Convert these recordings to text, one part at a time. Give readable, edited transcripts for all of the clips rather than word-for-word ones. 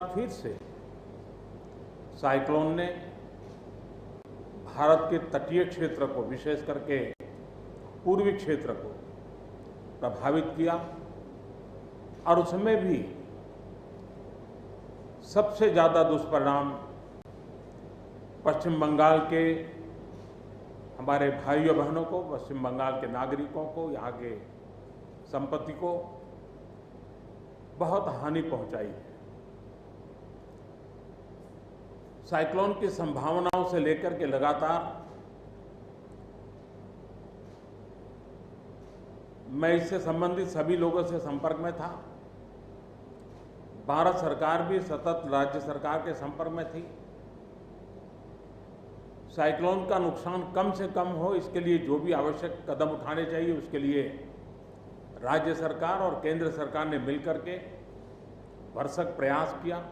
फिर से साइक्लोन ने भारत के तटीय क्षेत्र को, विशेष करके पूर्वी क्षेत्र को प्रभावित किया और उसमें भी सबसे ज्यादा दुष्परिणाम पश्चिम बंगाल के हमारे भाइयों बहनों को, पश्चिम बंगाल के नागरिकों को, यहाँ के संपत्ति को बहुत हानि पहुंचाई है। साइक्लोन की संभावनाओं से लेकर के लगातार मैं इससे संबंधित सभी लोगों से संपर्क में था। भारत सरकार भी सतत राज्य सरकार के संपर्क में थी। साइक्लोन का नुकसान कम से कम हो, इसके लिए जो भी आवश्यक कदम उठाने चाहिए उसके लिए राज्य सरकार और केंद्र सरकार ने मिलकर के भरसक प्रयास किया।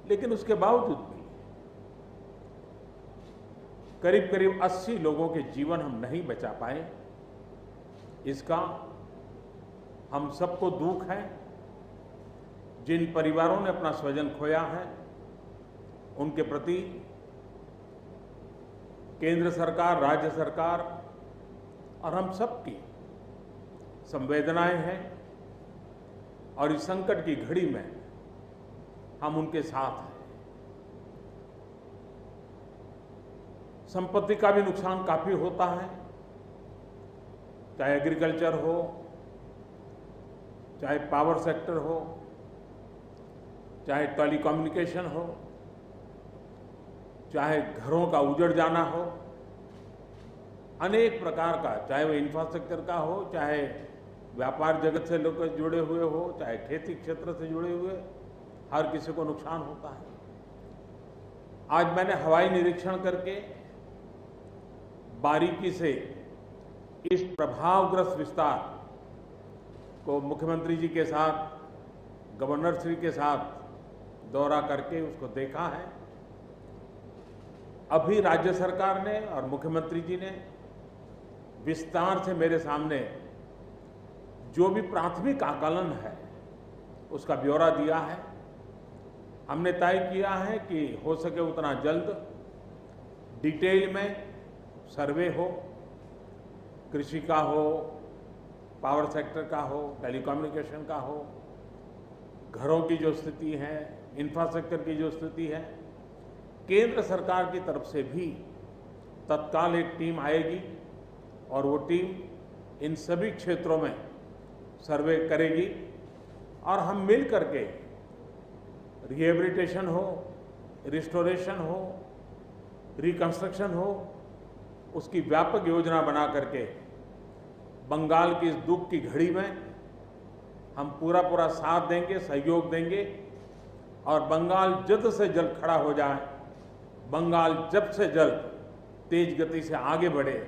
लेकिन उसके बावजूद भी करीब करीब 80 लोगों के जीवन हम नहीं बचा पाए। इसका हम सबको दुख है। जिन परिवारों ने अपना स्वजन खोया है उनके प्रति केंद्र सरकार, राज्य सरकार और हम सबकी संवेदनाएं हैं और इस संकट की घड़ी में हम उनके साथ हैं। संपत्ति का भी नुकसान काफी होता है, चाहे एग्रीकल्चर हो, चाहे पावर सेक्टर हो, चाहे टेलीकम्युनिकेशन हो, चाहे घरों का उजड़ जाना हो, अनेक प्रकार का, चाहे वो इंफ्रास्ट्रक्चर का हो, चाहे व्यापार जगत से लोग जुड़े हुए हो, चाहे खेती क्षेत्र से जुड़े हुए, हर किसी को नुकसान होता है। आज मैंने हवाई निरीक्षण करके बारीकी से इस प्रभावग्रस्त विस्तार को मुख्यमंत्री जी के साथ, गवर्नर श्री के साथ दौरा करके उसको देखा है। अभी राज्य सरकार ने और मुख्यमंत्री जी ने विस्तार से मेरे सामने जो भी प्राथमिक आकलन है उसका ब्यौरा दिया है। हमने तय किया है कि हो सके उतना जल्द डिटेल में सर्वे हो, कृषि का हो, पावर सेक्टर का हो, टेलीकम्युनिकेशन का हो, घरों की जो स्थिति है, इंफ्रास्ट्रक्चर की जो स्थिति है। केंद्र सरकार की तरफ से भी तत्काल एक टीम आएगी और वो टीम इन सभी क्षेत्रों में सर्वे करेगी और हम मिल करके रिहेबिलिटेशन हो, रिस्टोरेशन हो, रिकंस्ट्रक्शन हो, उसकी व्यापक योजना बना करके बंगाल की इस दुख की घड़ी में हम पूरा साथ देंगे, सहयोग देंगे और बंगाल जल्द से जल्द खड़ा हो जाए, बंगाल जल्द से जल्द तेज गति से आगे बढ़े,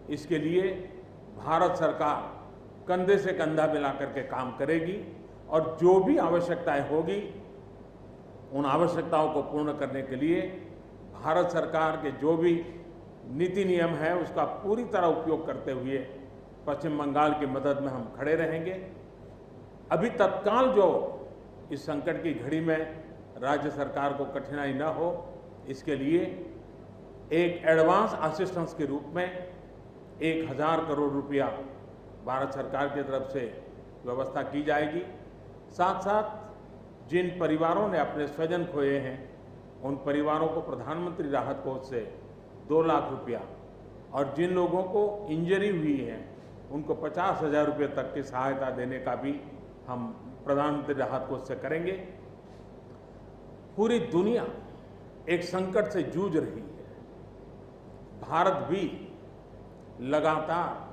इसके लिए भारत सरकार कंधे से कंधा मिला करके काम करेगी और जो भी आवश्यकताएं होगी उन आवश्यकताओं को पूर्ण करने के लिए भारत सरकार के जो भी नीति नियम है उसका पूरी तरह उपयोग करते हुए पश्चिम बंगाल की मदद में हम खड़े रहेंगे। अभी तत्काल जो इस संकट की घड़ी में राज्य सरकार को कठिनाई न हो, इसके लिए एक एडवांस असिस्टेंस के रूप में 1000 करोड़ रुपया भारत सरकार की तरफ से व्यवस्था की जाएगी। साथ साथ जिन परिवारों ने अपने स्वजन खोए हैं उन परिवारों को प्रधानमंत्री राहत कोष से 2 लाख रुपया और जिन लोगों को इंजरी हुई है उनको 50,000 रुपये तक की सहायता देने का भी हम प्रधानमंत्री राहत कोष से करेंगे। पूरी दुनिया एक संकट से जूझ रही है। भारत भी लगातार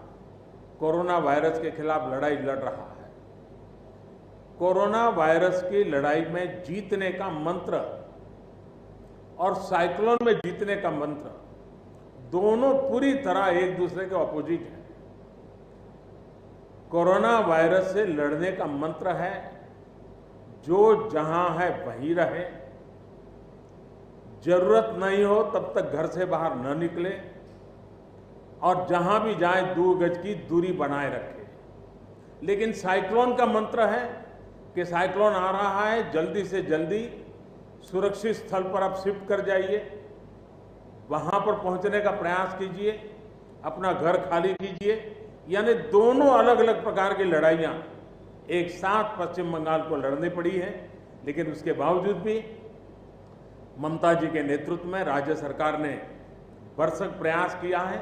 कोरोना वायरस के खिलाफ लड़ाई लड़ रहा है। कोरोना वायरस की लड़ाई में जीतने का मंत्र और साइक्लोन में जीतने का मंत्र दोनों पूरी तरह एक दूसरे के ऑपोजिट है। कोरोना वायरस से लड़ने का मंत्र है जो जहां है वहीं रहे, जरूरत नहीं हो तब तक घर से बाहर न निकले और जहां भी जाए 2 गज की दूरी बनाए रखे। लेकिन साइक्लोन का मंत्र है कि साइक्लोन आ रहा है, जल्दी से जल्दी सुरक्षित स्थल पर आप शिफ्ट कर जाइए, वहां पर पहुंचने का प्रयास कीजिए, अपना घर खाली कीजिए। यानी दोनों अलग अलग प्रकार की लड़ाइयां एक साथ पश्चिम बंगाल को लड़नी पड़ी है। लेकिन उसके बावजूद भी ममता जी के नेतृत्व में राज्य सरकार ने भरसक प्रयास किया है।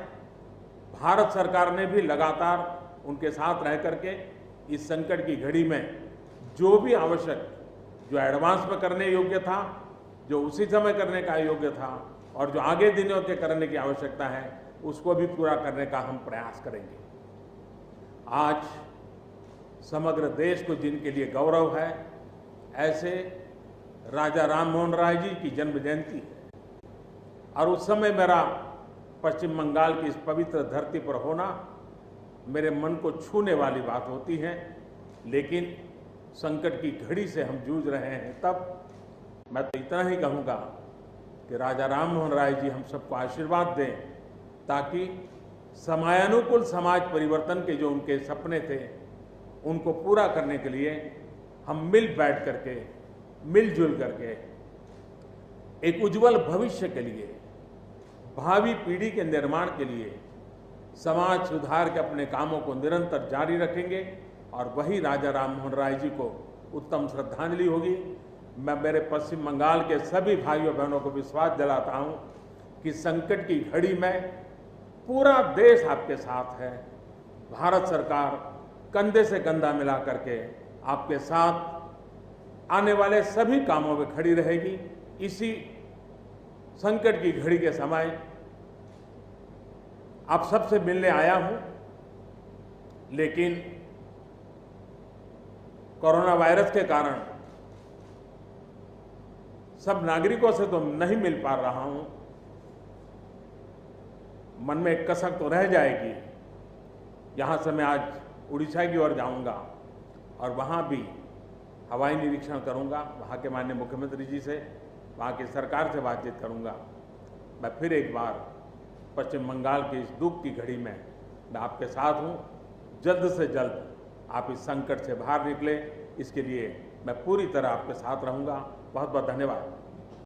भारत सरकार ने भी लगातार उनके साथ रह करके इस संकट की घड़ी में जो भी आवश्यक, जो एडवांस में करने योग्य था, जो उसी समय करने का योग्य था और जो आगे दिनों के करने की आवश्यकता है, उसको भी पूरा करने का हम प्रयास करेंगे। आज समग्र देश को जिनके लिए गौरव है, ऐसे राजा राममोहन राय जी की जन्म जयंती है और उस समय मेरा पश्चिम बंगाल की इस पवित्र धरती पर होना मेरे मन को छूने वाली बात होती है। लेकिन संकट की घड़ी से हम जूझ रहे हैं, तब मैं तो इतना ही कहूँगा कि राजा राममोहन राय जी हम सबको आशीर्वाद दें, ताकि समयानुकूल समाज परिवर्तन के जो उनके सपने थे, उनको पूरा करने के लिए हम बैठ करके, मिलजुल करके एक उज्जवल भविष्य के लिए, भावी पीढ़ी के निर्माण के लिए समाज सुधार के अपने कामों को निरंतर जारी रखेंगे और वही राजा राममोहन राय जी को उत्तम श्रद्धांजलि होगी। मैं मेरे पश्चिम बंगाल के सभी भाइयों बहनों को विश्वास दिलाता हूं कि संकट की घड़ी में पूरा देश आपके साथ है। भारत सरकार कंधे से कंधा मिला करके आपके साथ आने वाले सभी कामों में खड़ी रहेगी। इसी संकट की घड़ी के समय आप सबसे मिलने आया हूं, लेकिन कोरोना वायरस के कारण सब नागरिकों से तो नहीं मिल पा रहा हूं। मन में एक कसक तो रह जाएगी। यहां से मैं आज उड़ीसा की ओर जाऊंगा और वहां भी हवाई निरीक्षण करूंगा, वहां के माननीय मुख्यमंत्री जी से, वहां की सरकार से बातचीत करूंगा। मैं फिर एक बार पश्चिम बंगाल की इस दुख की घड़ी में मैं आपके साथ हूं। जल्द से जल्द आप इस संकट से बाहर निकले, इसके लिए मैं पूरी तरह आपके साथ रहूंगा। बहुत बहुत धन्यवाद।